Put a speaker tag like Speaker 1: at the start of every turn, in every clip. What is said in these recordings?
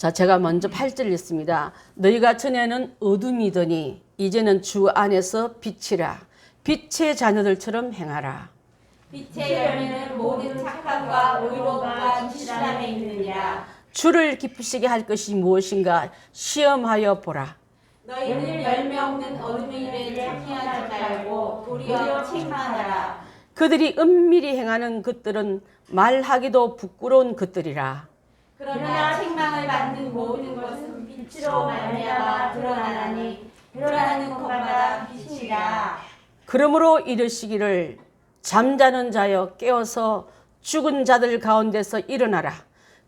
Speaker 1: 자, 제가 먼저 8절 읽습니다. 너희가 전에는 어둠이더니 이제는 주 안에서 빛이라. 빛의 자녀들처럼 행하라.
Speaker 2: 빛의 열매는 모든 착함과 의로움과 진실함에 있느니라.
Speaker 1: 주를 기쁘시게 할 것이 무엇인가 시험하여 보라.
Speaker 2: 너희는 열매 없는 어둠의 일에 참여하지 말고 도리어 책망하라.
Speaker 1: 그들이 은밀히 행하는 것들은 말하기도 부끄러운 것들이라.
Speaker 2: 그러나 책망을 받는 모든 것은 빛으로 말미암아 드러나나니 드러나는 것마다 빛이라.
Speaker 1: 그러므로 이르시기를 잠자는 자여 깨어서 죽은 자들 가운데서 일어나라.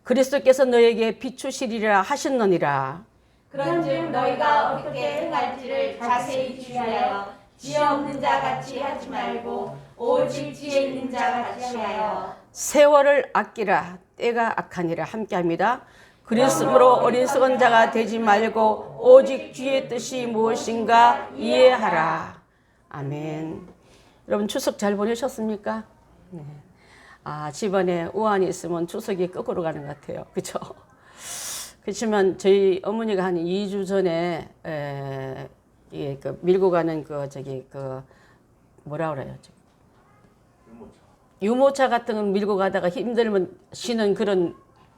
Speaker 1: 그리스도께서 너에게 비추시리라 하셨느니라.
Speaker 2: 그런즉 너희가 어떻게 행할지를 자세히 주의하여 지혜 없는 자 같이 하지 말고 오직 지혜 있는 자 같이 하여
Speaker 1: 세월을 아끼라. 때가 악하니라. 함께합니다. 그리스도로 어리석은 자가 되지 말고 오직 주의 뜻이 무엇인가 이해하라. 아멘. 여러분 추석 잘 보내셨습니까? 네. 아, 집안에 우환이 있으면 추석이 거꾸로 가는 것 같아요. 그렇죠? 그렇지만 저희 어머니가 한 2주 전에 밀고 가는 뭐라 그래요? 유모차 같은 거 밀고 가다가 힘들면 쉬는 그런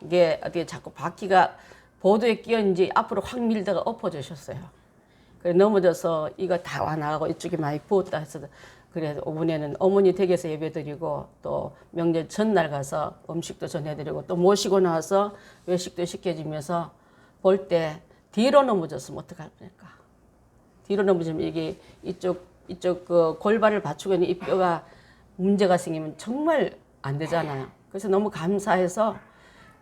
Speaker 1: 게 어떻게 자꾸 바퀴가 보도에 끼었는지 앞으로 확 밀다가 엎어지셨어요. 그래 넘어져서 이거 다 와나가고 이쪽이 많이 부었다 해서 그래서 오번에는 어머니 댁에서 예배드리고 또 명절 전날 가서 음식도 전해드리고 또 모시고 나와서 외식도 시켜주면서 볼 때 뒤로 넘어졌으면 어떡할 뻔할까. 뒤로 넘어지면 이게 이쪽 그 골반을 받치고 있는 이 뼈가 문제가 생기면 정말 안 되잖아요. 그래서 너무 감사해서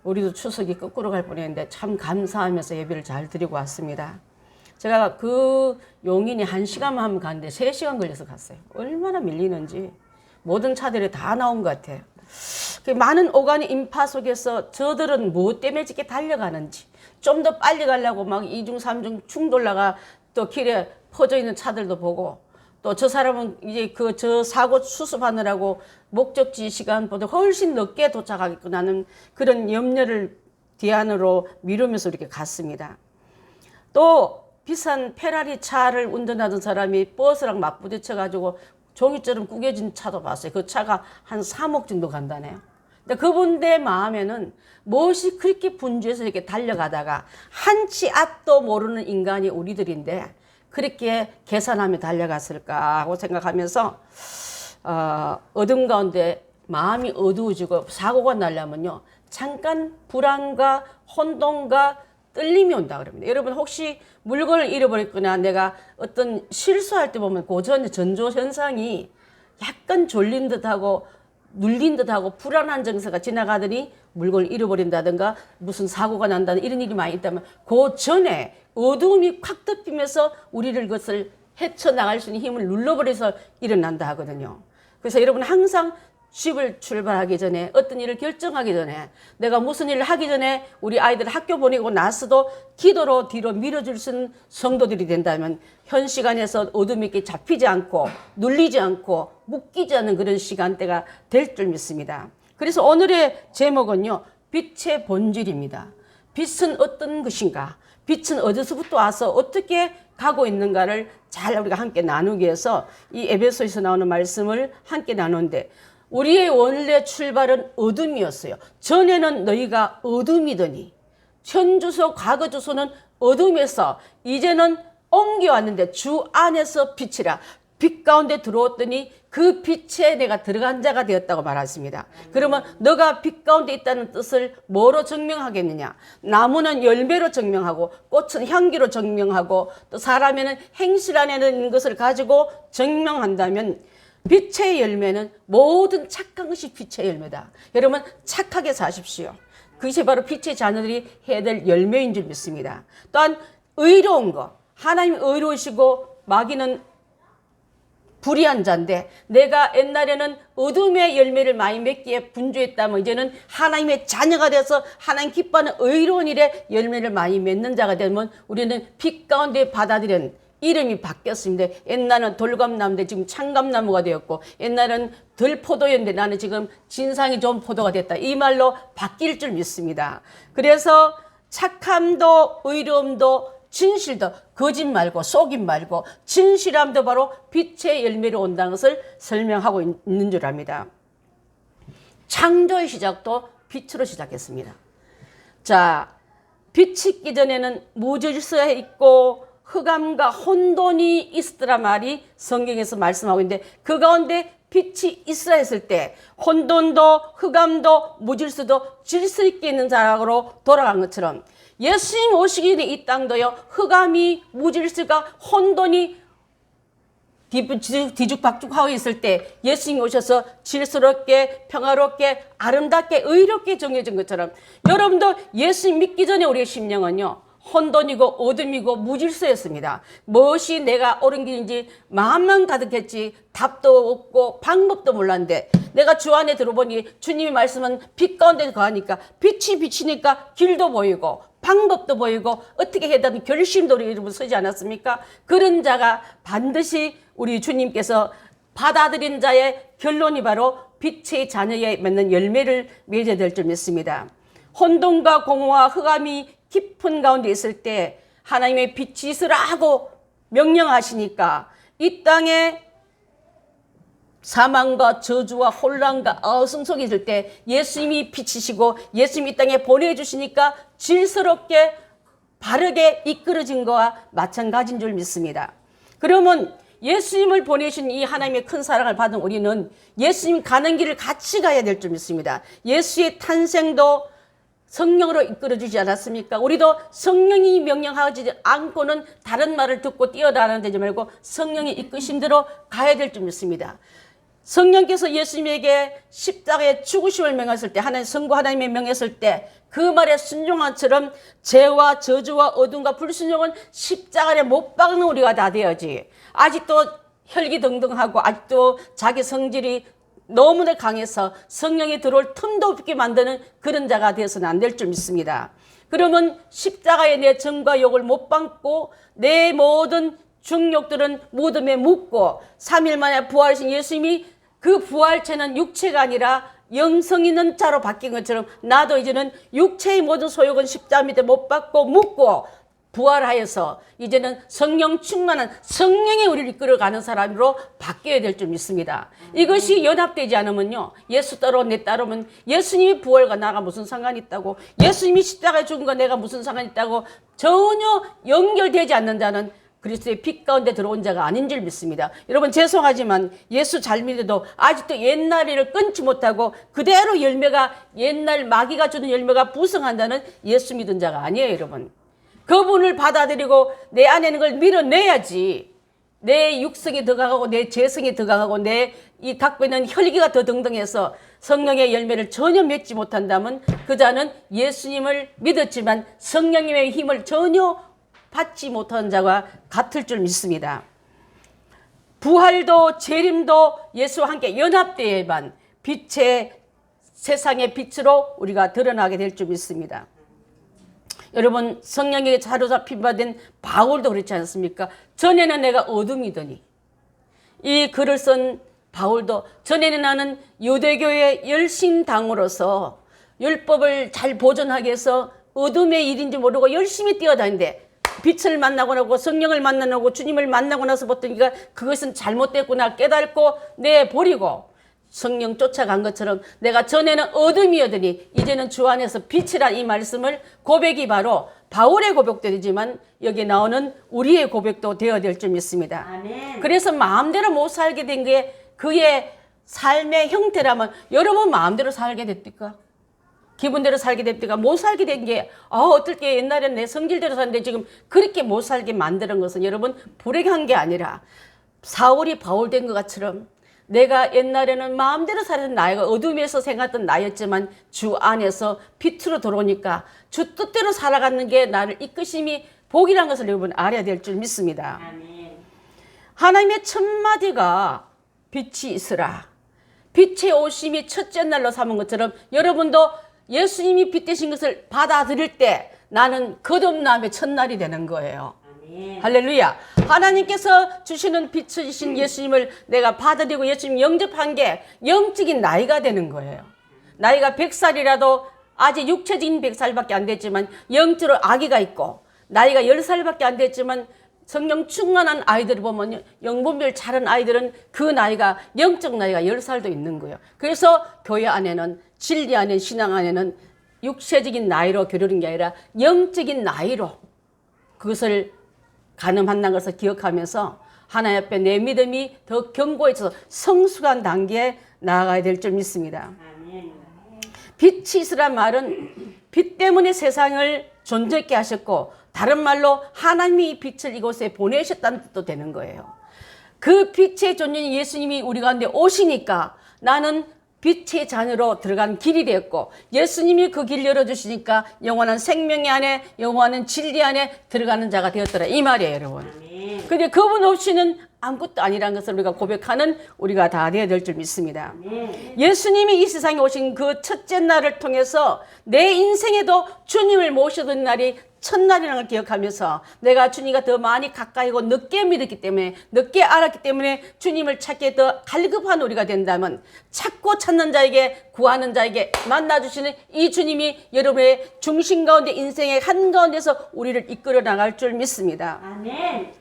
Speaker 1: 우리도 추석이 거꾸로 갈 뻔했는데 참 감사하면서 예배를 잘 드리고 왔습니다. 제가 그 용인이 1시간만 하면 가는데 3시간 걸려서 갔어요. 얼마나 밀리는지 모든 차들이 다 나온 것 같아요. 그 많은 오간의 인파 속에서 저들은 무엇 때문에 이렇게 달려가는지 좀 더 빨리 가려고 막 2중 3중 충돌나가 또 길에 퍼져 있는 차들도 보고 또 저 사람은 이제 저 사고 수습하느라고 목적지 시간보다 훨씬 늦게 도착하겠구나 하는 그런 염려를 뒤안으로 미루면서 이렇게 갔습니다. 또 비싼 페라리 차를 운전하던 사람이 버스랑 맞부딪혀가지고 종이처럼 구겨진 차도 봤어요. 그 차가 한 3억 정도 간다네요. 근데 그분의 마음에는 무엇이 그렇게 분주해서 이렇게 달려가다가 한치 앞도 모르는 인간이 우리들인데 그렇게 계산하며 달려갔을까 하고 생각하면서 어둠 가운데 마음이 어두워지고 사고가 나려면요 잠깐 불안과 혼돈과 떨림이 온다 그럽니다. 여러분 혹시 물건을 잃어버렸거나 내가 어떤 실수할 때 보면 고전 전조 현상이 약간 졸린 듯하고 눌린 듯하고 불안한 증세가 지나가더니 물건을 잃어버린다든가 무슨 사고가 난다든 이런 일이 많이 있다면 그 전에 어두움이 콱 덮이면서 우리를 그것을 헤쳐나갈 수 있는 힘을 눌러버려서 일어난다 하거든요. 그래서 여러분 항상 집을 출발하기 전에 어떤 일을 결정하기 전에 내가 무슨 일을 하기 전에 우리 아이들 학교 보내고 나서도 기도로 뒤로 밀어줄 수 있는 성도들이 된다면 현 시간에서 어둠이 이렇게 잡히지 않고 눌리지 않고 묶이지 않는 그런 시간대가 될 줄 믿습니다. 그래서 오늘의 제목은요. 빛의 본질입니다. 빛은 어떤 것인가? 빛은 어디서부터 와서 어떻게 가고 있는가를 잘 우리가 함께 나누기 위해서 이 에베소에서 나오는 말씀을 함께 나누는데 우리의 원래 출발은 어둠이었어요. 전에는 너희가 어둠이더니 현주소 과거주소는 어둠에서 이제는 옮겨왔는데 주 안에서 빛이라. 빛 가운데 들어왔더니 그 빛에 내가 들어간 자가 되었다고 말했습니다. 그러면 너가 빛 가운데 있다는 뜻을 뭐로 증명하겠느냐? 나무는 열매로 증명하고 꽃은 향기로 증명하고 또 사람에는 행실 안에 있는 것을 가지고 증명한다면 빛의 열매는 모든 착한 것이 빛의 열매다. 여러분 착하게 사십시오. 그것이 바로 빛의 자녀들이 해야 될 열매인 줄 믿습니다. 또한 의로운 것. 하나님이 의로우시고 마귀는 불의한 자인데 내가 옛날에는 어둠의 열매를 많이 맺기에 분주했다면 이제는 하나님의 자녀가 돼서 하나님 기뻐하는 의로운 일에 열매를 많이 맺는 자가 되면 우리는 빛 가운데 받아들인 이름이 바뀌었습니다. 옛날은 돌감나무인데 지금 창감나무가 되었고 옛날은 들포도였는데 나는 지금 진상이 좋은 포도가 됐다. 이 말로 바뀔 줄 믿습니다. 그래서 착함도 의로움도 진실도 거짓 말고 속임 말고 진실함도 바로 빛의 열매로 온다는 것을 설명하고 있는 줄 압니다. 창조의 시작도 빛으로 시작했습니다. 자, 빛이 있기 전에는 무질서에 있고 흑암과 혼돈이 있었더라 말이 성경에서 말씀하고 있는데, 그 가운데 빛이 있어야 했을 때 혼돈도 흑암도 무질서도 질서 있게 있는 자락으로 돌아간 것처럼 예수님 오시기 전에 이 땅도요, 흑암이 무질서가 혼돈이 뒤죽박죽하고 있을 때 예수님이 오셔서 질서롭게 평화롭게 아름답게 의롭게 정해진 것처럼, 여러분도 예수님 믿기 전에 우리의 심령은요 혼돈이고 어둠이고 무질서였습니다. 무엇이 내가 옳은 길인지 마음만 가득했지 답도 없고 방법도 몰랐는데, 내가 주 안에 들어보니 주님의 말씀은 빛 가운데 거하니까 빛이 비치니까 길도 보이고 방법도 보이고 어떻게 해야 되는 결심도 우리 여러분 서지 않았습니까? 그런 자가 반드시 우리 주님께서 받아들인 자의 결론이 바로 빛의 자녀에 맺는 열매를 맺어야 될 줄 믿습니다. 혼돈과 공허와 흑암이 깊은 가운데 있을 때 하나님의 빛이 있으라고 명령하시니까 이 땅에 사망과 저주와 혼란과 어승 속에 있을 때 예수님이 빛이시고 예수님이 이 땅에 보내주시니까 질서롭게 바르게 이끌어진 것과 마찬가지인 줄 믿습니다. 그러면 예수님을 보내신 이 하나님의 큰 사랑을 받은 우리는 예수님 가는 길을 같이 가야 될 줄 믿습니다. 예수의 탄생도 성령으로 이끌어주지 않았습니까? 우리도 성령이 명령하지 않고는 다른 말을 듣고 뛰어다니는 되지 말고 성령이 이끄심대로 가야 될 줄 믿습니다. 성령께서 예수님에게 십자가의 죽으심을 명했을 때, 하나님 성부 하나님의 명했을 때 그 말에 순종한처럼 죄와 저주와 어둠과 불순종은 십자가에 못 박는 우리가 다 되어야지. 아직도 혈기등등하고 아직도 자기 성질이 너무나 강해서 성령이 들어올 틈도 없게 만드는 그런 자가 되어서는 안 될 줄 믿습니다. 그러면 십자가에 내 정과 욕을 못 받고 내 모든 중욕들은 무덤에 묻고 3일 만에 부활하신 예수님이 그 부활체는 육체가 아니라 영성 있는 자로 바뀐 것처럼 나도 이제는 육체의 모든 소욕은 십자가 밑에 못 받고 묻고 부활하여서 이제는 성령 충만한 성령이 우리를 이끌어가는 사람으로 바뀌어야 될 줄 믿습니다. 이것이 연합되지 않으면요, 예수 따로 내 따르면 예수님이 부활과 나가 무슨 상관이 있다고, 예수님이 십자가에 죽은 거 내가 무슨 상관이 있다고 전혀 연결되지 않는 자는 그리스도의 빛 가운데 들어온 자가 아닌 줄 믿습니다. 여러분 죄송하지만 예수 잘 믿어도 아직도 옛날 일을 끊지 못하고 그대로 열매가 옛날 마귀가 주는 열매가 부성한다는 예수 믿은 자가 아니에요. 여러분, 그분을 받아들이고 내 안에 있는 걸 밀어내야지 내 육성이 더 강하고 내 재성이 더 강하고 내 이 갖고 있는 혈기가 더 등등해서 성령의 열매를 전혀 맺지 못한다면 그 자는 예수님을 믿었지만 성령님의 힘을 전혀 받지 못한 자와 같을 줄 믿습니다. 부활도 재림도 예수와 함께 연합되어야만 빛의 세상의 빛으로 우리가 드러나게 될 줄 믿습니다. 여러분, 성령에게 사로잡힌 바 된 바울도 그렇지 않습니까? 전에는 내가 어둠이더니, 이 글을 쓴 바울도 전에는 나는 유대교의 열심당으로서 율법을 잘 보존하기 위해서 어둠의 일인지 모르고 열심히 뛰어다니는데 빛을 만나고 나고 성령을 만나고 주님을 만나고 나서 보니까 그것은 잘못됐구나 깨닫고 내버리고 성령 쫓아간 것처럼 내가 전에는 어둠이었더니 이제는 주 안에서 빛이란 이 말씀을 고백이 바로 바울의 고백도 되지만 여기 나오는 우리의 고백도 되어야 될 줄 믿습니다.
Speaker 2: 아멘.
Speaker 1: 그래서 마음대로 못 살게 된 게 그의 삶의 형태라면 여러분 마음대로 살게 됩니까? 기분대로 살게 됩니까? 못 살게 된 게 어떻게 옛날에는 내 성질대로 살는데 지금 그렇게 못 살게 만드는 것은 여러분 불행한 게 아니라 사울이 바울 된 것처럼 내가 옛날에는 마음대로 살던 나이가 어둠에서 생각했던 나였지만 주 안에서 빛으로 들어오니까 주 뜻대로 살아가는 게 나를 이끄심이 복이라는 것을 여러분 알아야 될 줄 믿습니다.
Speaker 2: 아멘.
Speaker 1: 하나님의 첫 마디가 빛이 있으라. 빛의 오심이 첫째 날로 삼은 것처럼 여러분도 예수님이 빛 되신 것을 받아들일 때 나는 거듭남의 첫날이 되는 거예요.
Speaker 2: 아멘.
Speaker 1: 할렐루야. 하나님께서 주시는 빛이신 예수님을 내가 받아들이고 예수님 영접한 게 영적인 나이가 되는 거예요. 나이가 100살이라도 아직 육체적인 100살밖에 안 됐지만 영적으로 아기가 있고 나이가 10살밖에 안 됐지만 성령 충만한 아이들을 보면 영분별 자른 아이들은 그 나이가 영적 나이가 10살도 있는 거예요. 그래서 교회 안에는 진리 안에 신앙 안에는 육체적인 나이로 겨루는 게 아니라 영적인 나이로 그것을 가늠한다는 것을 기억하면서 하나님 앞에 내 믿음이 더 견고해져서 성숙한 단계에 나아가야 될 줄 믿습니다. 빛이 있으란 말은 빛 때문에 세상을 존재있게 하셨고 다른 말로 하나님이 이 빛을 이곳에 보내셨다는 뜻도 되는 거예요. 그 빛의 존재인 예수님이 우리 가운데 오시니까 나는 빛의 자녀로 들어간 길이 되었고 예수님이 그 길 열어주시니까 영원한 생명의 안에 영원한 진리 안에 들어가는 자가 되었더라 이 말이에요 여러분. 그런데 그분 없이는 아무것도 아니라는 것을 우리가 고백하는 우리가 다 되어야 될 줄 믿습니다. 예수님이 이 세상에 오신 그 첫째 날을 통해서 내 인생에도 주님을 모셔둔 날이 첫날이라는 걸 기억하면서 내가 주님과 더 많이 가까이고 늦게 믿었기 때문에 늦게 알았기 때문에 주님을 찾기에 더 갈급한 우리가 된다면 찾고 찾는 자에게 구하는 자에게 만나주시는 이 주님이 여러분의 중심 가운데 인생의 한가운데서 우리를 이끌어 나갈 줄 믿습니다.
Speaker 2: 아멘.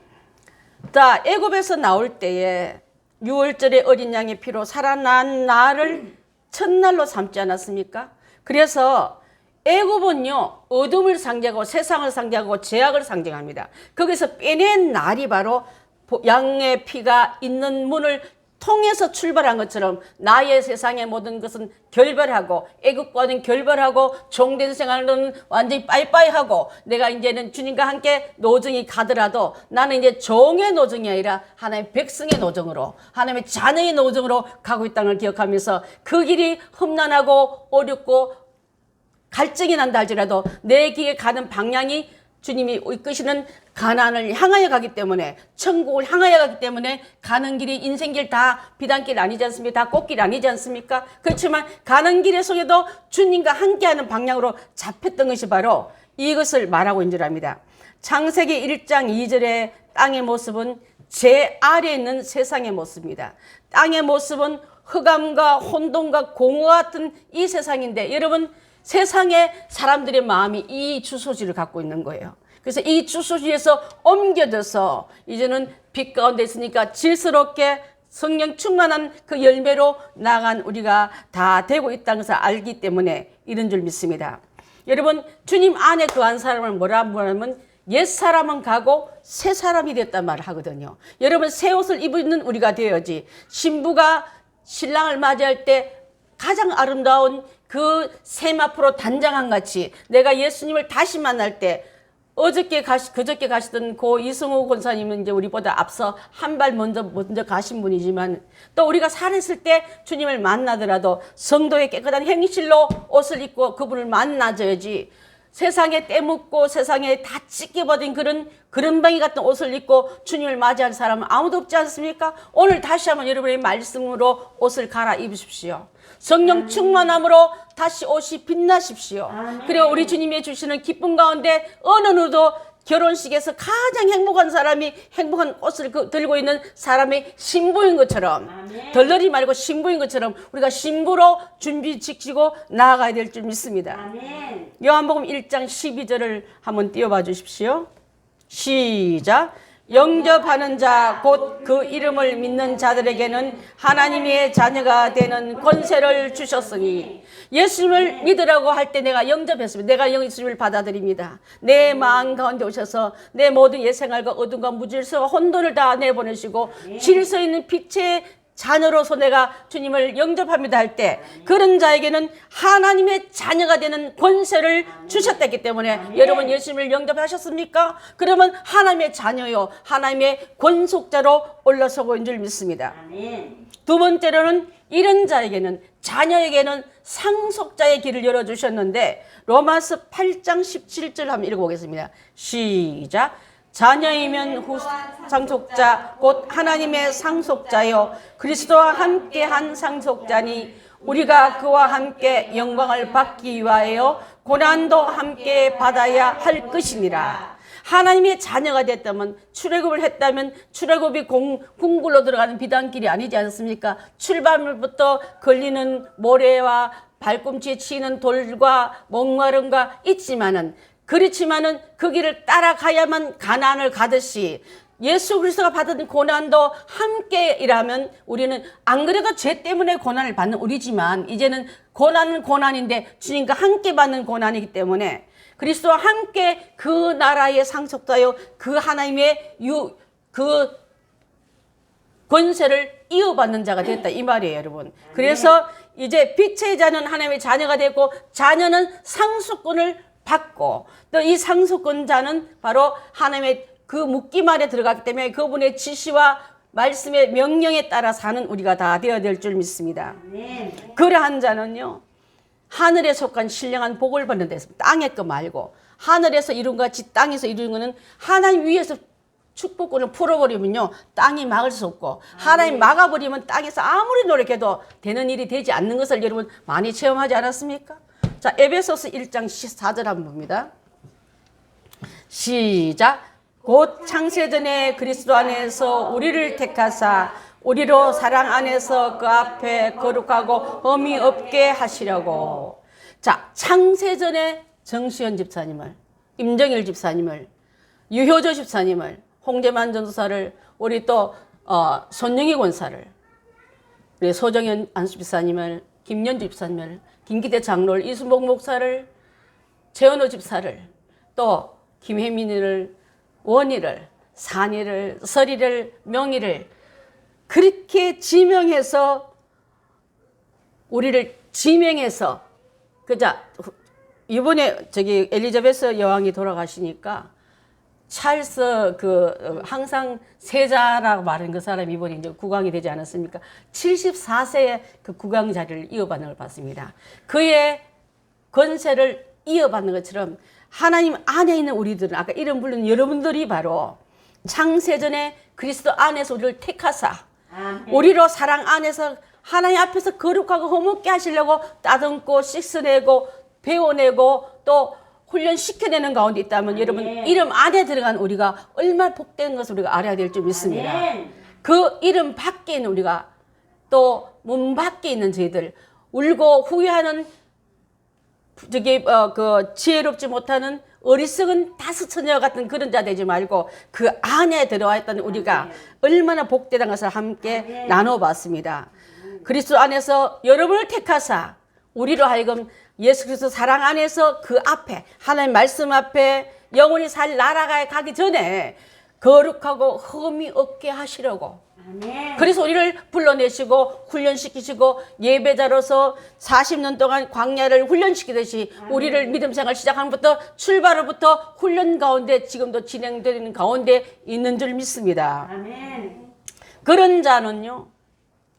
Speaker 1: 자, 애굽에서 나올 때에 6월절의 어린 양의 피로 살아난 날을 첫날로 삼지 않았습니까? 그래서 애굽은요 어둠을 상징하고 세상을 상징하고 죄악을 상징합니다. 거기서 빼낸 날이 바로 양의 피가 있는 문을 통해서 출발한 것처럼 나의 세상의 모든 것은 결별하고 애국과는 결별하고 종된 생활은 완전히 빠이빠이하고 내가 이제는 주님과 함께 노정이 가더라도 나는 이제 종의 노정이 아니라 하나님의 백성의 노정으로 하나님의 자녀의 노정으로 가고 있다는 걸 기억하면서 그 길이 험난하고 어렵고 갈증이 난다 할지라도 내 길에 가는 방향이 주님이 이끄시는 가나안을 향하여 가기 때문에 천국을 향하여 가기 때문에 가는 길이 인생길 다 비단길 아니지 않습니까? 다 꽃길 아니지 않습니까? 그렇지만 가는 길의 속에도 주님과 함께하는 방향으로 잡혔던 것이 바로 이것을 말하고 있는 줄 압니다. 창세기 1장 2절의 땅의 모습은 제 아래에 있는 세상의 모습입니다. 땅의 모습은 흑암과 혼돈과 공허 같은 이 세상인데 여러분 세상의 사람들의 마음이 이 주소지를 갖고 있는 거예요. 그래서 이 주소지에서 옮겨져서 이제는 빛 가운데 있으니까 질스럽게 성령 충만한 그 열매로 나간 우리가 다 되고 있다는 것을 알기 때문에 이런 줄 믿습니다. 여러분 주님 안에 거한 사람을 뭐라 하면 옛사람은 가고 새 사람이 됐단 말을 하거든요. 여러분 새 옷을 입고 있는 우리가 되어야지 신부가 신랑을 맞이할 때 가장 아름다운 그 세마포로 단장한 같이 내가 예수님을 다시 만날 때 그저께 가시던 고 이승우 권사님은 이제 우리보다 앞서 한 발 먼저 가신 분이지만 또 우리가 살았을 때 주님을 만나더라도 성도의 깨끗한 행실로 옷을 입고 그분을 만나줘야지 세상에 때묻고 세상에 다 찢겨버린 그런 방이 같은 옷을 입고 주님을 맞이할 사람은 아무도 없지 않습니까? 오늘 다시 한번 여러분의 말씀으로 옷을 갈아입으십시오. 성령 충만함으로 다시 옷이 빛나십시오. 그리고 우리 주님이 주시는 기쁨 가운데 어느 누구도 결혼식에서 가장 행복한 사람이 행복한 옷을 들고 있는 사람이 신부인 것처럼 덜덜이 말고 신부인 것처럼 우리가 신부로 준비 지키고 나아가야 될 줄 믿습니다. 요한복음 1장 12절을 한번 띄워봐 주십시오. 시작. 영접하는 자 곧 그 이름을 믿는 자들에게는 하나님의 자녀가 되는 권세를 주셨으니 예수님을 믿으라고 할 때 내가 영접했습니다. 내가 예수님을 받아들입니다. 내 마음 가운데 오셔서 내 모든 옛생활과 어둠과 무질서와 혼돈을 다 내보내시고 질서 있는 빛의 자녀로서 내가 주님을 영접합니다 할 때 그런 자에게는 하나님의 자녀가 되는 권세를 주셨기 때문에 여러분 예수님을 영접하셨습니까? 그러면 하나님의 자녀요 하나님의 권속자로 올라서고 있는 줄 믿습니다. 두 번째로는 이런 자에게는 자녀에게는 상속자의 길을 열어주셨는데 로마서 8장 17절 한번 읽어보겠습니다. 시작. 자녀이면 상속자 곧 하나님의 상속자요 그리스도와 함께한 상속자니 우리가 그와 함께 영광을 받기 위하여 고난도 함께 받아야 할 것이니라. 하나님의 자녀가 됐다면 출애굽을 했다면 출애굽이 궁굴로 들어가는 비단길이 아니지 않습니까? 출발부터 걸리는 모래와 발꿈치에 치는 돌과 목마름과 있지만은 그렇지만은 그 길을 따라가야만 가나안을 가듯이 예수 그리스도가 받은 고난도 함께 일하면 우리는 안 그래도 죄 때문에 고난을 받는 우리지만 이제는 고난은 고난인데 주님과 함께 받는 고난이기 때문에 그리스도와 함께 그 나라의 상속자요 그 하나님의 그 권세를 이어받는 자가 됐다 이 말이에요 여러분. 그래서 이제 빛의 자는 하나님의 자녀가 되고 자녀는 상속권을 받고 또 이 상속권자는 바로 하나님의 그 묶임 안에 들어갔기 때문에 그분의 지시와 말씀의 명령에 따라 사는 우리가 다 되어야 될 줄 믿습니다. 그러한 자는요 하늘에 속한 신령한 복을 받는 데서 땅의 거 말고 하늘에서 이룬 같이 땅에서 이룬 거는 하나님 위에서 축복권을 풀어버리면요 땅이 막을 수 없고 하나님 막아버리면 땅에서 아무리 노력해도 되는 일이 되지 않는 것을 여러분 많이 체험하지 않았습니까? 자 에베소서 1장 14절 한번 봅니다. 시작. 곧 창세전에 그리스도 안에서 우리를 택하사 우리로 사랑 안에서 그 앞에 거룩하고 흠이 없게 하시려고. 자 창세전에 정시현 집사님을 임정일 집사님을 유효조 집사님을 홍재만 전도사를 우리 또 손영희 권사를 우리 소정현 안수 집사님을 김연주 집사님을 김기대 장로를 이순복 목사를 최은호 집사를 또 김혜민이를 원희를 산이를 설이를 명희를 그렇게 지명해서 우리를 지명해서 그자 이번에 저기 엘리자베스 여왕이 돌아가시니까 찰스 항상 세자라고 말하는 그 사람이 이번에 이제 국왕이 되지 않았습니까? 74세에 그 국왕 자리를 이어받는 걸 봤습니다. 그의 권세를 이어받는 것처럼 하나님 안에 있는 우리들은 아까 이름 부른 여러분들이 바로 창세전에 그리스도 안에서 우리를 택하사 우리로 사랑 안에서 하나님 앞에서 거룩하고 흠없게 하시려고 따듬고 씻어내고 배워내고 또 훈련시켜내는 가운데 있다면 여러분 이름 안에 들어간 우리가 얼마나 복된 것을 우리가 알아야 될 줄 믿습니다. 그 이름 밖에 있는 우리가 또 문 밖에 있는 저희들 울고 후회하는 그 지혜롭지 못하는 어리석은 다스처녀 같은 그런 자 되지 말고 그 안에 들어와 있다는 우리가 얼마나 복되다는 것을 함께 나눠봤습니다. 그리스도 안에서 여러분을 택하사 우리로 하여금 예수 그리스도 사랑 안에서 그 앞에 하나님 말씀 앞에 영원히 살 나라가 가기 전에 거룩하고 흠이 없게 하시려고 그래서 우리를 불러내시고 훈련시키시고 예배자로서 40년 동안 광야를 훈련시키듯이 우리를 믿음 생활 시작함부터 출발로부터 훈련 가운데 지금도 진행되는 가운데 있는 줄 믿습니다. 그런 자는요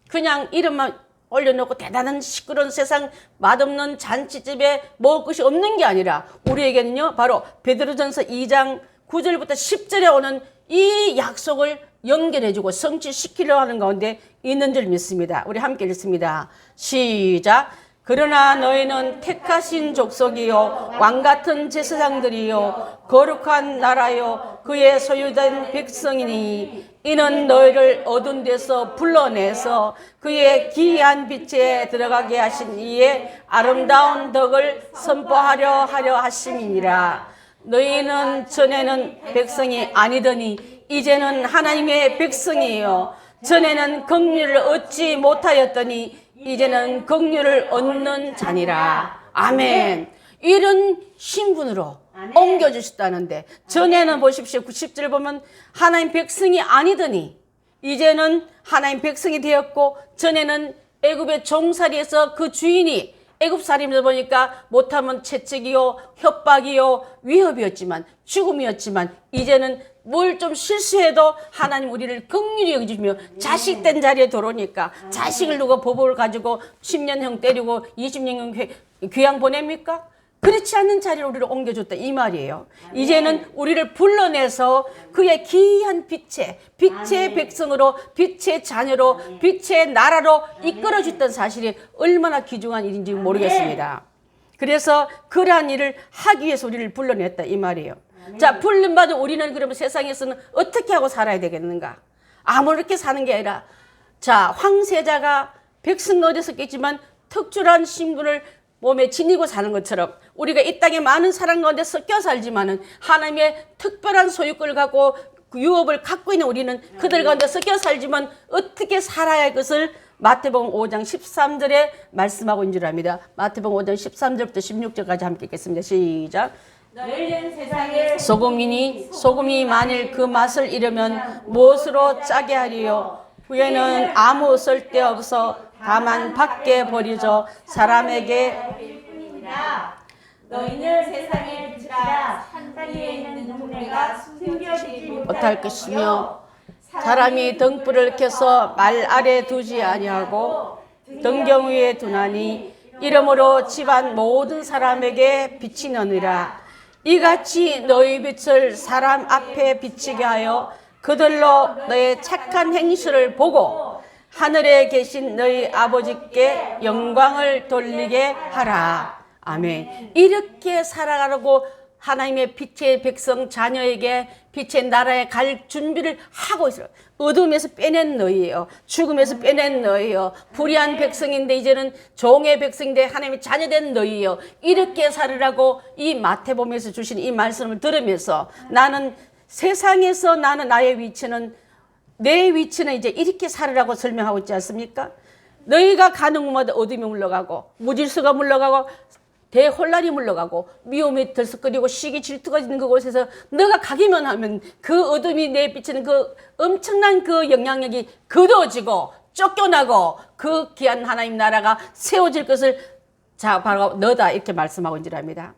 Speaker 1: 그냥 이름만 올려놓고 대단한 시끄러운 세상 맛없는 잔치집에 먹을 것이 없는 게 아니라 우리에게는요 바로 베드로전서 2장 9절부터 10절에 오는 이 약속을 연결해주고 성취시키려 하는 가운데 있는 줄 믿습니다. 우리 함께 읽습니다. 시작. 그러나 너희는 택하신 족속이요 왕같은 제사장들이요 거룩한 나라요 그의 소유된 백성이니 이는 너희를 어두운 데서 불러내서 그의 기이한 빛에 들어가게 하신 이의 아름다운 덕을 선포하려 하심이니라. 너희는 전에는 백성이 아니더니 이제는 하나님의 백성이에요. 전에는 긍휼을 얻지 못하였더니 이제는 긍휼을 얻는 자니라. 아멘. 이런 신분으로 옮겨주셨다는데 전에는 보십시오. 90절 보면 하나님 백성이 아니더니 이제는 하나님 백성이 되었고 전에는 애굽의 종살이에서 그 주인이 애굽 살림을 보니까 못하면 채찍이요 협박이요 위협이었지만 죽음이었지만 이제는 뭘 좀 실수해도 하나님 우리를 긍휼히 여기주며 자식된 자리에 들어오니까 자식을 두고 법을 가지고 10년형 때리고 20년형 귀양 보냅니까? 그렇지 않는 자리로 우리를 옮겨줬다 이 말이에요. 이제는 우리를 불러내서 그의 기이한 빛의 백성으로 빛의 자녀로 빛의 나라로 이끌어줬던 사실이 얼마나 귀중한 일인지 모르겠습니다. 그래서 그러한 일을 하기 위해서 우리를 불러냈다 이 말이에요. 자, 불림받은 우리는 그러면 세상에서는 어떻게 하고 살아야 되겠는가? 아무렇게 사는 게 아니라 자 황세자가 백성 어디서 깼지만 특출한 신분을 몸에 지니고 사는 것처럼 우리가 이 땅에 많은 사람 가운데 섞여 살지만은 하나님의 특별한 소유권을 갖고 그 유업을 갖고 있는 우리는 그들 가운데 섞여 살지만 어떻게 살아야 할 것을 마태복음 5장 13절에 말씀하고 있는 줄 압니다. 마태복음 5장 13절부터 16절까지 함께 읽겠습니다. 시작.
Speaker 2: 너희는 세상에
Speaker 1: 소금이니 소금이 만일 그 맛을 잃으면 무엇으로 짜게 하리요? 후에는 아무 쓸데없어 다만 밖에 버리죠. 사람에게
Speaker 2: 뿐이니라. 너희는 세상의 빛이라 산위에 있는 동네가 숨겨지지
Speaker 1: 못할 것이며 사람이 등불을 켜서 말 아래 두지 아니하고 등경 위에 두나니 이러므로 집안 모든 사람에게 비치느니라. 이같이 너희 빛을 사람 앞에 비치게 하여 그들로 너의 착한 행실을 보고 하늘에 계신 너희 아버지께 영광을 돌리게 하라. 아멘. 이렇게 살아가려고 하나님의 빛의 백성 자녀에게 빛의 나라에 갈 준비를 하고 있어요. 어둠에서 빼낸 너희예요. 죽음에서 빼낸 너희예요. 불의한 백성인데 이제는 종의 백성인데 하나님의 자녀된 너희예요. 이렇게 살으라고 이 마태복음에서 주신 이 말씀을 들으면서 나는 세상에서 나는 나의 위치는 내 위치는 이제 이렇게 살으라고 설명하고 있지 않습니까? 너희가 가는 곳마다 어둠이 물러가고 무질서가 물러가고 대혼란이 물러가고 미움이 들썩거리고 시기 질투가 있는 그곳에서 너가 가기만 하면 그 어둠이 내 비치는 그 엄청난 그 영향력이 거두어지고 쫓겨나고 그 귀한 하나님 나라가 세워질 것을 자 바로 너다 이렇게 말씀하고 있는 줄 압니다.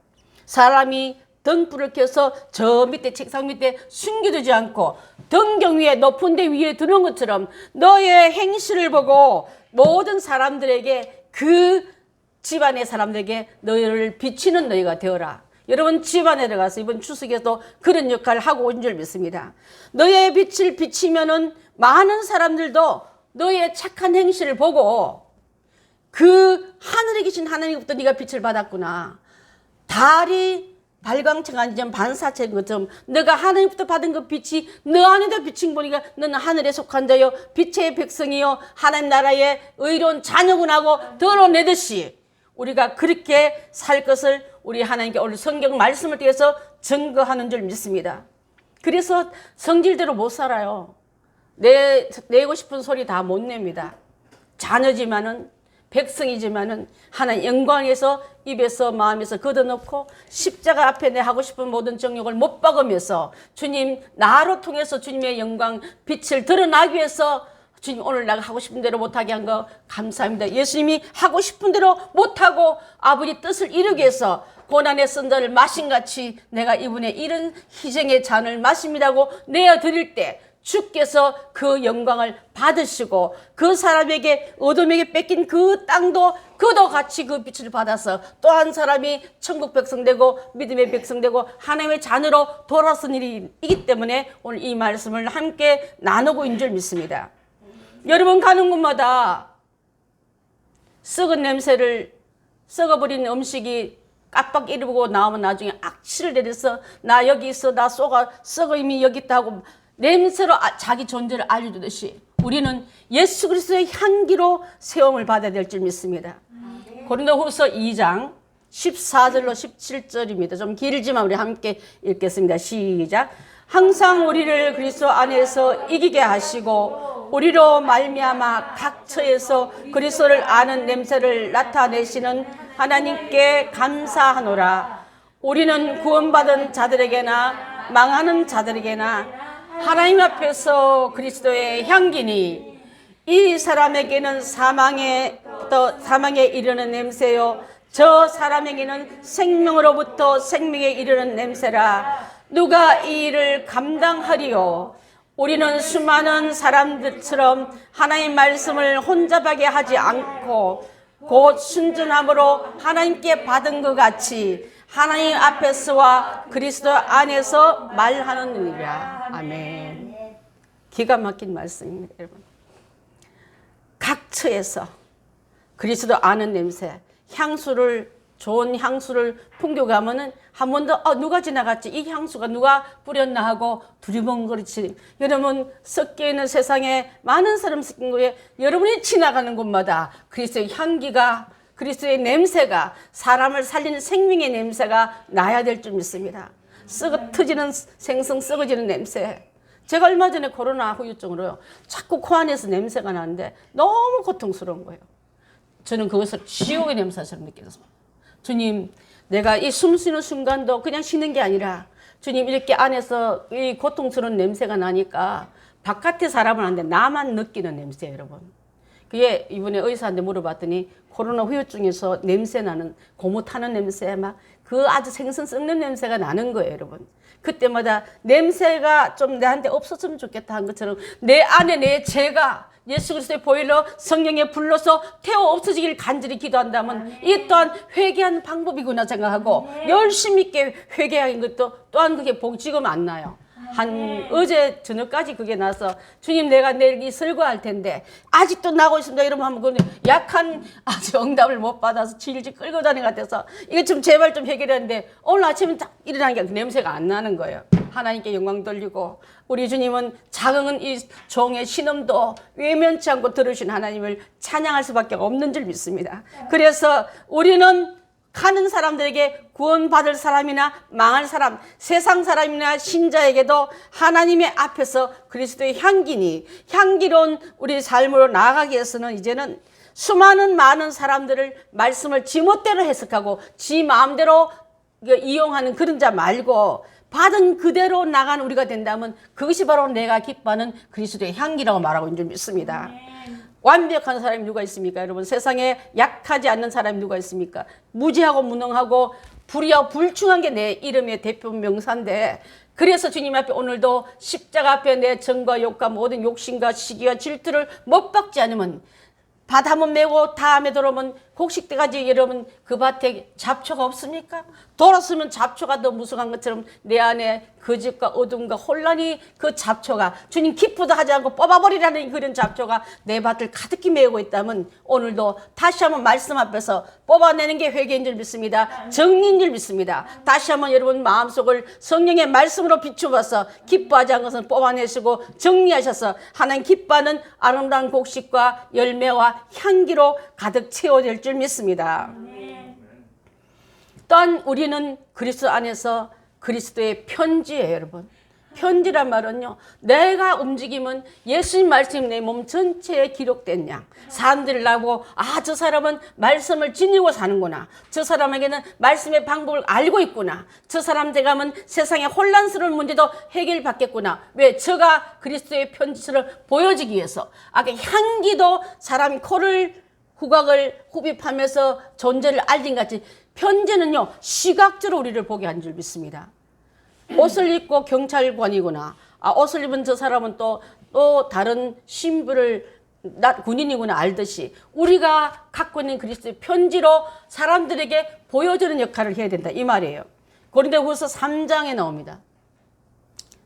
Speaker 1: 사람이 등불을 켜서 저 밑에 책상 밑에 숨겨두지 않고 등경 위에 높은 데 위에 두는 것처럼 너의 행실을 보고 모든 사람들에게 그 집안의 사람들에게 너희를 비치는 너희가 되어라. 여러분 집안에 들어가서 이번 추석에도 그런 역할을 하고 온 줄 믿습니다. 너의 빛을 비치면은 많은 사람들도 너의 착한 행실을 보고 그 하늘에 계신 하나님부터 네가 빛을 받았구나. 달이 발광체가 아니지만 반사체인 것처럼 너가 하나님부터 받은 그 빛이 너 안에도 비친 보니까 너는 하늘에 속한 자요 빛의 백성이요 하나님 나라의 의로운 자녀군 하고 드러내듯이 우리가 그렇게 살 것을 우리 하나님께 오늘 성경 말씀을 통해서 증거하는 줄 믿습니다. 그래서 성질대로 못 살아요. 내고 싶은 소리 다 못 냅니다. 자녀지만은 백성이지만은 하나님 영광에서 입에서 마음에서 걷어놓고 십자가 앞에 내 하고 싶은 모든 정욕을 못 박으면서 주님 나로 통해서 주님의 영광 빛을 드러나기 위해서 주님 오늘 내가 하고 싶은 대로 못하게 한 거 감사합니다. 예수님이 하고 싶은 대로 못하고 아버지 뜻을 이루기 위해서 고난의 선자를 마신같이 내가 이분의 이런 희생의 잔을 마십니다고 내어드릴 때 주께서 그 영광을 받으시고 그 사람에게 어둠에게 뺏긴 그 땅도 그도 같이 그 빛을 받아서 또 한 사람이 천국 백성 되고 믿음의 백성 되고 하나님의 자녀로 돌아선 일이기 때문에 오늘 이 말씀을 함께 나누고 있는 줄 믿습니다. 여러분 가는 곳마다 썩은 냄새를 썩어버린 음식이 깜빡 잃어보고 나오면 나중에 악취를 내려서 나 여기 있어 나 썩어 이미 여기 있다 하고 냄새로 자기 존재를 알려주듯이 우리는 예수 그리스도의 향기로 세움을 받아야 될 줄 믿습니다. 고린도후서 2장 14절로 17절입니다. 좀 길지만 우리 함께 읽겠습니다. 시작. 항상 우리를 그리스도 안에서 이기게 하시고 우리로 말미암아 각 처에서 그리스도를 아는 냄새를 나타내시는 하나님께 감사하노라. 우리는 구원받은 자들에게나 망하는 자들에게나 하나님 앞에서 그리스도의 향기니 이 사람에게는 사망에 이르는 냄새요 저 사람에게는 생명으로부터 생명에 이르는 냄새라. 누가 이 일을 감당하리요? 우리는 수많은 사람들처럼 하나님 말씀을 혼잡하게 하지 않고 곧 순전함으로 하나님께 받은 것 같이 하나님 앞에서와 그리스도 안에서 말하는 일이라. 아멘. 기가 막힌 말씀입니다, 여러분. 각 처에서 그리스도 아는 냄새, 향수를 좋은 향수를 풍겨가면은 한 번 더 누가 지나갔지? 이 향수가 누가 뿌렸나 하고 두리번거리지. 여러분 섞여 있는 세상에 많은 사람 섞인 거에 여러분이 지나가는 곳마다 그리스도의 향기가 그리스도의 냄새가 사람을 살리는 생명의 냄새가 나야 될 줄 믿습니다. 터지는 생성 썩어지는 냄새. 제가 얼마 전에 코로나 후유증으로요. 자꾸 코 안에서 냄새가 나는데 너무 고통스러운 거예요. 저는 그것을 지옥의 냄새처럼 느꼈습니다. 주님, 내가 이 숨 쉬는 순간도 그냥 쉬는 게 아니라 주님 이렇게 안에서 이 고통스러운 냄새가 나니까 바깥에 사람은 안 돼. 나만 느끼는 냄새예요, 여러분. 그게 이번에 의사한테 물어봤더니 코로나 후유증에서 냄새 나는 고무 타는 냄새 막 그 아주 생선 썩는 냄새가 나는 거예요, 여러분. 그때마다 냄새가 좀 내한테 없었으면 좋겠다 한 것처럼 내 안에 내 죄가 예수 그리스도의 보혈로 성령에 불러서 태워 없어지길 간절히 기도한다면 이 또한 회개하는 방법이구나 생각하고 열심히 있게 회개하는 것도 또한 그게 지금 안 나요. 어제 저녁까지 그게 나서 주님 내가 내일 이 설교할 텐데 아직도 나고 있습니다 이러면 한번 약한 아주 응답을 못 받아서 질질 끌고 다니는 것 같아서 이거 좀 제발 좀 해결했는데 오늘 아침에 딱 일어난 게 냄새가 안 나는 거예요. 하나님께 영광 돌리고 우리 주님은 작은 이 종의 신음도 외면치 않고 들으신 하나님을 찬양할 수밖에 없는 줄 믿습니다. 그래서 우리는 가는 사람들에게 구원받을 사람이나 망할 사람, 세상 사람이나 신자에게도 하나님의 앞에서 그리스도의 향기로운 우리 삶으로 나아가기 위해서는 이제는 수많은 많은 사람들을 말씀을 지멋대로 해석하고 지 마음대로 이용하는 그런 자 말고 받은 그대로 나가는 우리가 된다면 그것이 바로 내가 기뻐하는 그리스도의 향기라고 말하고 있는 줄 믿습니다. 완벽한 사람이 누가 있습니까? 여러분 세상에 약하지 않는 사람이 누가 있습니까? 무지하고 무능하고 불의하고 불충한 게 내 이름의 대표 명사인데 그래서 주님 앞에 오늘도 십자가 앞에 내 정과 욕과 모든 욕심과 시기와 질투를 못 박지 않으면 밭 한번 메고 다음에 돌아오면 곡식때까지 여러분 그 밭에 잡초가 없습니까? 돌았으면 잡초가 더 무성한 것처럼 내 안에 거짓과 어둠과 혼란이 그 잡초가 주님 기쁘도 하지 않고 뽑아버리라는 그런 잡초가 내 밭을 가득히 메우고 있다면 오늘도 다시 한번 말씀 앞에서 뽑아내는 게 회개인 줄 믿습니다. 정리인 줄 믿습니다. 다시 한번 여러분 마음속을 성령의 말씀으로 비추어서 기뻐하지 않은 것은 뽑아내시고 정리하셔서 하나님 기뻐하는 아름다운 곡식과 열매와 향기로 가득 채워질 줄 믿습니다. 또한 우리는 그리스도 안에서 그리스도의 편지예요, 여러분. 편지란 말은요, 내가 움직이면 예수님 말씀이 내 몸 전체에 기록된 양. 사람들을 나보고 저 사람은 말씀을 지니고 사는구나. 저 사람에게는 말씀의 방법을 알고 있구나. 저 사람 돼가면 세상의 혼란스러운 문제도 해결받겠구나. 왜? 저가 그리스도의 편지처럼 보여지기 위해서. 아까 향기도 사람 후각을 흡입하면서 존재를 알린 같이 편지는요 시각적으로 우리를 보게 한 줄 믿습니다. 옷을 입고 경찰관이구나. 옷을 입은 저 사람은 또 다른 신분을 군인이구나 알듯이 우리가 갖고 있는 그리스도의 편지로 사람들에게 보여주는 역할을 해야 된다 이 말이에요. 고린도후서 3장에 나옵니다.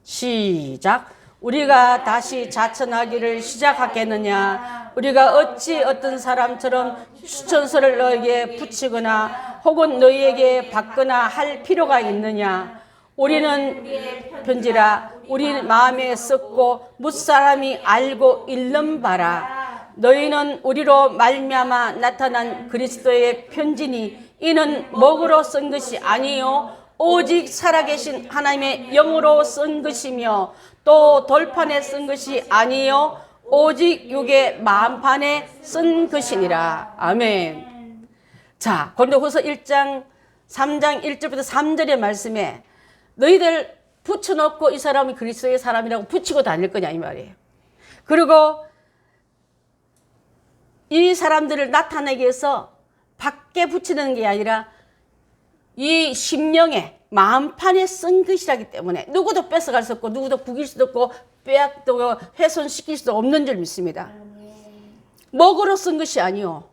Speaker 1: 시작. 우리가 다시 자천하기를 시작하겠느냐? 우리가 어찌 어떤 사람처럼 추천서를 너에게 붙이거나 혹은 너희에게 받거나 할 필요가 있느냐? 우리는 편지라 우리 마음에 썼고 무사람이 알고 읽는 바라. 너희는 우리로 말미암아 나타난 그리스도의 편지니 이는 먹으로 쓴 것이 아니요 오직 살아계신 하나님의 영으로 쓴 것이며 또 돌판에 쓴 것이 아니요 오직 육의 마음판에 쓴 것이니라. 아멘. 자, 고린도후서 1장 3장 1절부터 3절의 말씀에 너희들 붙여놓고 이 사람이 그리스도의 사람이라고 붙이고 다닐 거냐 이 말이에요. 그리고 이 사람들을 나타내기 위해서 밖에 붙이는 게 아니라 이 심령에 마음판에 쓴 것이라기 때문에 누구도 뺏어갈 수 없고 누구도 구길 수도 없고 빼앗고 훼손시킬 수도 없는 줄 믿습니다. 먹으로 쓴 것이 아니요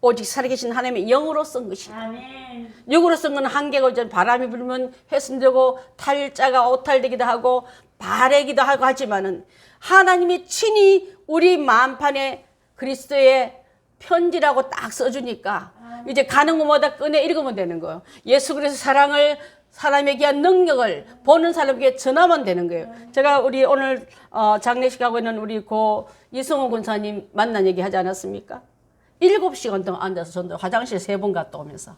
Speaker 1: 오직 살아계신 하나님의 영으로 쓴 것이다. 영으로 쓴 건 한계가 오죠. 바람이 불면 훼손되고 탈자가 오탈되기도 하고 바래기도 하고 하지만은 하나님이 친히 우리 마음판에 그리스도의 편지라고 딱 써주니까 이제 가는 곳마다 꺼내 읽으면 되는 거예요. 예수 그리스도 사랑을 사람에게 한 능력을 보는 사람에게 전하면 되는 거예요. 제가 우리 오늘 장례식 하고 있는 우리 고 이성호 군사님 만난 얘기 하지 않았습니까? 7시간 동안 앉아서 전도 화장실 3번 갔다 오면서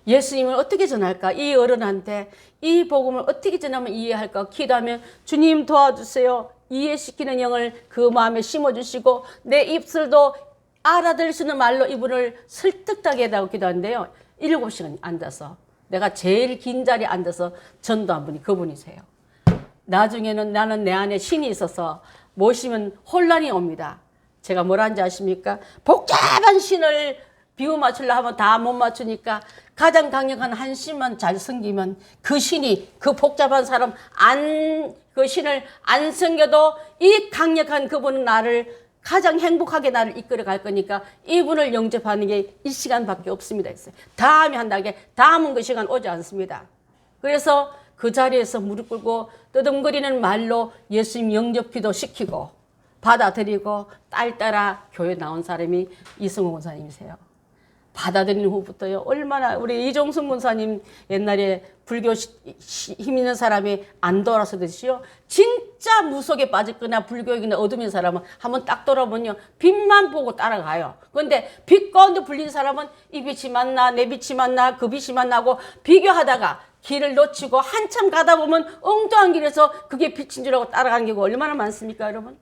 Speaker 1: 예수님을 어떻게 전할까? 이 어른한테 이 복음을 어떻게 전하면 이해할까? 기도하면 주님 도와주세요. 이해시키는 영을 그 마음에 심어주시고 내 입술도 알아들을 수 있는 말로 이분을 설득하게 해달라고 기도하는데요. 7시간 앉아서 내가 제일 긴 자리에 앉아서 전도한 분이 그분이세요. 나중에는 나는 내 안에 신이 있어서 모시면 혼란이 옵니다. 제가 뭘 하는지 아십니까? 복잡한 신을 비유 맞추려 하면 다 못 맞추니까 가장 강력한 한 신만 잘 섬기면 그 신이 그 복잡한 사람 그 신을 안 섬겨도 이 강력한 그분은 나를 가장 행복하게 나를 이끌어 갈 거니까 이분을 영접하는 게 이 시간밖에 없습니다 했어요. 다음에 한다게 다음은 그 시간 오지 않습니다. 그래서 그 자리에서 무릎 꿇고 떠듬거리는 말로 예수님 영접기도 시키고 받아들이고 딸 따라 교회 나온 사람이 이승호 권사님이세요. 받아들이는 후부터요. 얼마나 우리 이종순 권사님 옛날에 불교 힘 있는 사람이 안 돌아서듯이요. 진짜 무속에 빠졌거나 불교이나 어둠인 사람은 한번 딱 돌아보면요. 빛만 보고 따라가요. 그런데 빛 가운데 불린 사람은 이 빛이 맞나 내 빛이 맞나 그 빛이 맞나고 비교하다가 길을 놓치고 한참 가다 보면 엉뚱한 길에서 그게 빛인 줄 알고 따라가는 경우가 얼마나 많습니까 여러분?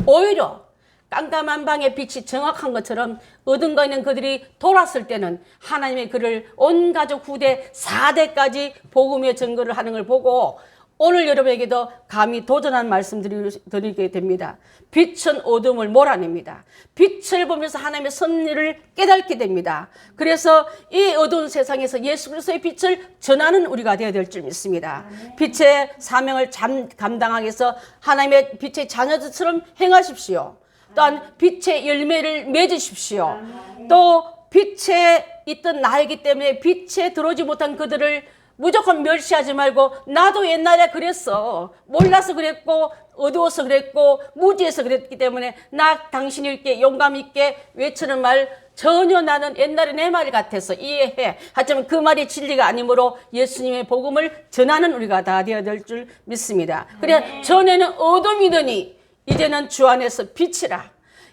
Speaker 1: 오히려 깜깜한 방의 빛이 정확한 것처럼 어딘가 있는 그들이 돌았을 때는 하나님의 그를 온 가족 후대 4대까지 복음의 증거를 하는 걸 보고 오늘 여러분에게도 감히 도전한 말씀 드리게 됩니다. 빛은 어둠을 몰아냅니다. 빛을 보면서 하나님의 섭리를 깨닫게 됩니다. 그래서 이 어두운 세상에서 예수 그리스도의 빛을 전하는 우리가 되어야 될 줄 믿습니다. 빛의 사명을 감당하기 위해서 하나님의 빛의 자녀들처럼 행하십시오. 또한 빛의 열매를 맺으십시오. 또 빛에 있던 나이기 때문에 빛에 들어오지 못한 그들을 무조건 멸시하지 말고 나도 옛날에 그랬어. 몰라서 그랬고 어두워서 그랬고 무지해서 그랬기 때문에 나 당신이 이렇게 용감 있게 외치는 말 전혀 나는 옛날에 내 말 같아서 이해해. 하지만 그 말이 진리가 아니므로 예수님의 복음을 전하는 우리가 다 되어야 될 줄 믿습니다. 그래 전에는 어둠이더니 이제는 주 안에서 빛이라.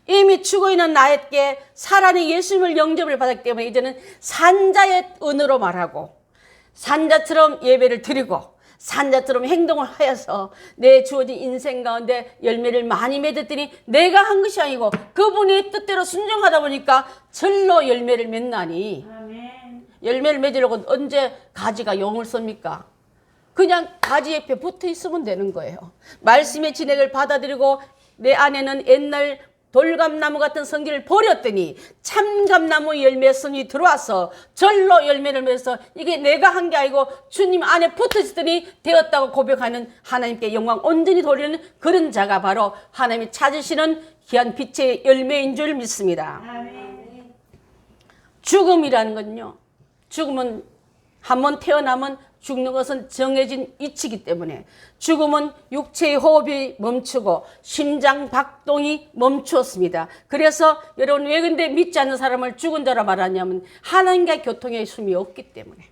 Speaker 1: 이미 죽어있는 나에게 살아있는 예수님을 영접을 받았기 때문에 이제는 산자의 은으로 말하고 산자처럼 예배를 드리고 산자처럼 행동을 하여서 내 주어진 인생 가운데 열매를 많이 맺었더니 내가 한 것이 아니고 그분의 뜻대로 순종하다 보니까 절로 열매를 맺나니 열매를 맺으려고 언제 가지가 용을 씁니까? 그냥 가지 옆에 붙어 있으면 되는 거예요. 말씀의 진액을 받아들이고 내 안에는 옛날 돌감나무 같은 성질을 버렸더니 참감나무 열매선이 들어와서 절로 열매를 맺어서 이게 내가 한 게 아니고 주님 안에 붙어있더니 되었다고 고백하는 하나님께 영광 온전히 돌리는 그런 자가 바로 하나님이 찾으시는 귀한 빛의 열매인 줄 믿습니다. 죽음이라는 건요. 죽음은 한번 태어나면 죽는 것은 정해진 이치이기 때문에 죽음은 육체의 호흡이 멈추고 심장 박동이 멈추었습니다. 그래서 여러분 왜 근데 믿지 않는 사람을 죽은 자라 말하냐면 하나님과의 교통의 숨이 없기 때문에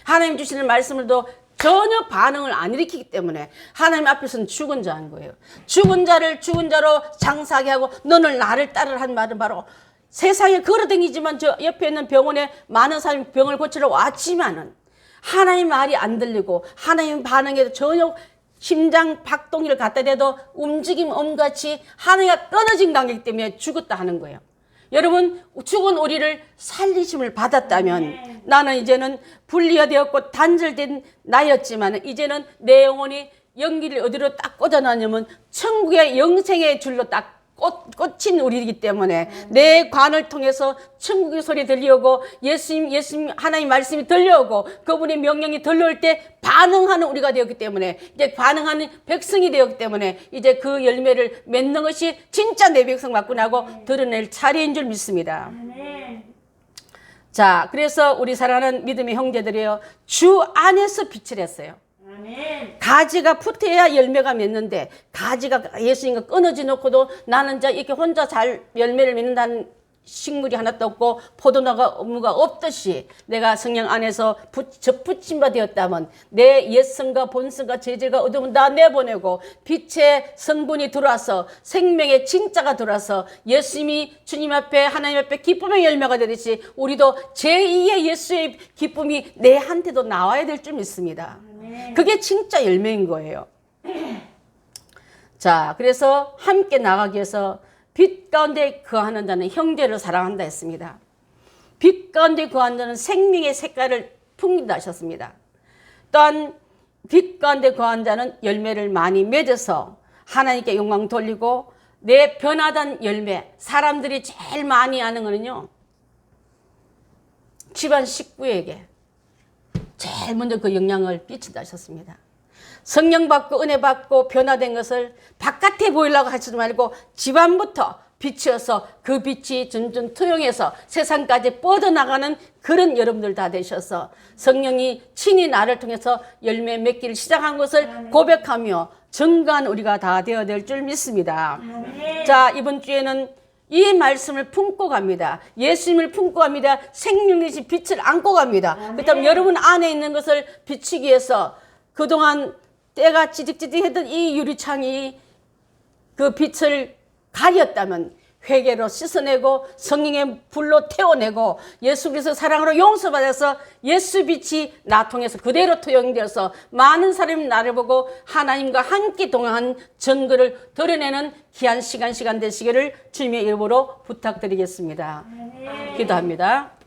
Speaker 1: 하나님 주시는 말씀을도 전혀 반응을 안 일으키기 때문에 하나님 앞에서는 죽은 자인 거예요. 죽은 자를 죽은 자로 장사하게 하고 너는 나를 따르라 한 말은 바로 세상에 걸어다니지만 저 옆에 있는 병원에 많은 사람이 병을 고치러 왔지만은 하나님 말이 안 들리고 하나님 반응에도 전혀 심장 박동기를 갖다 대도 움직임 없같이 하나님과 끊어진 관계이기 때문에 죽었다 하는 거예요. 여러분 죽은 우리를 살리심을 받았다면 나는 이제는 분리되었고 단절된 나였지만 이제는 내 영혼이 연기를 어디로 딱 꽂아놨냐면 천국의 영생의 줄로 딱 꽂힌 우리이기 때문에 내 관을 통해서 천국의 소리 들려오고 예수님 하나님 말씀이 들려오고 그분의 명령이 들려올 때 반응하는 우리가 되었기 때문에 이제 반응하는 백성이 되었기 때문에 이제 그 열매를 맺는 것이 진짜 내 백성 맞구나 하고 드러낼 차례인 줄 믿습니다. 자, 그래서 우리 사랑하는 믿음의 형제들이요, 주 안에서 빛을 했어요. 가지가 붙어야 열매가 맺는데 가지가 예수님과 끊어지 놓고도 나는 이제 이렇게 혼자 잘 열매를 맺는다는 식물이 하나도 없고 포도나무가 없듯이 내가 성령 안에서 접붙임바 되었다면 내 옛성과 본성과 재질과 어둠은 다 내보내고 빛의 성분이 들어와서 생명의 진짜가 들어와서 예수님이 주님 앞에 하나님 앞에 기쁨의 열매가 되듯이 우리도 제2의 예수의 기쁨이 내한테도 나와야 될 줄 믿습니다. 그게 진짜 열매인 거예요. 자, 그래서 함께 나가기 위해서 빛 가운데 거하는 자는 형제를 사랑한다 했습니다. 빛 가운데 거하는 자는 생명의 색깔을 풍긴다 하셨습니다. 또한 빛 가운데 거하는 자는 열매를 많이 맺어서 하나님께 영광 돌리고 내 변화된 열매, 사람들이 제일 많이 하는 거는요, 집안 식구에게 제일 먼저 그 영향을 끼친다 하셨습니다. 성령 받고 은혜 받고 변화된 것을 바깥에 보이려고 하지 말고 집안부터 빛이어서 그 빛이 점점 투영해서 세상까지 뻗어나가는 그런 여러분들 다 되셔서 성령이 친히 나를 통해서 열매 맺기를 시작한 것을 고백하며 증거한 우리가 다 되어야 될 줄 믿습니다. 자, 이번 주에는 이 말씀을 품고 갑니다. 예수님을 품고 갑니다. 생명이신 빛을 안고 갑니다. 그렇다면 여러분 안에 있는 것을 비추기 위해서 그동안 때가 찌직찌직했던 이 유리창이 그 빛을 가렸다면 회개로 씻어내고 성령의 불로 태워내고 예수 그리스도 사랑으로 용서받아서 예수 빛이 나 통해서 그대로 투영되어서 많은 사람이 나를 보고 하나님과 함께 동행한 증거를 드러내는 귀한 시간 되시기를 주님의 이름으로 부탁드리겠습니다. 기도합니다.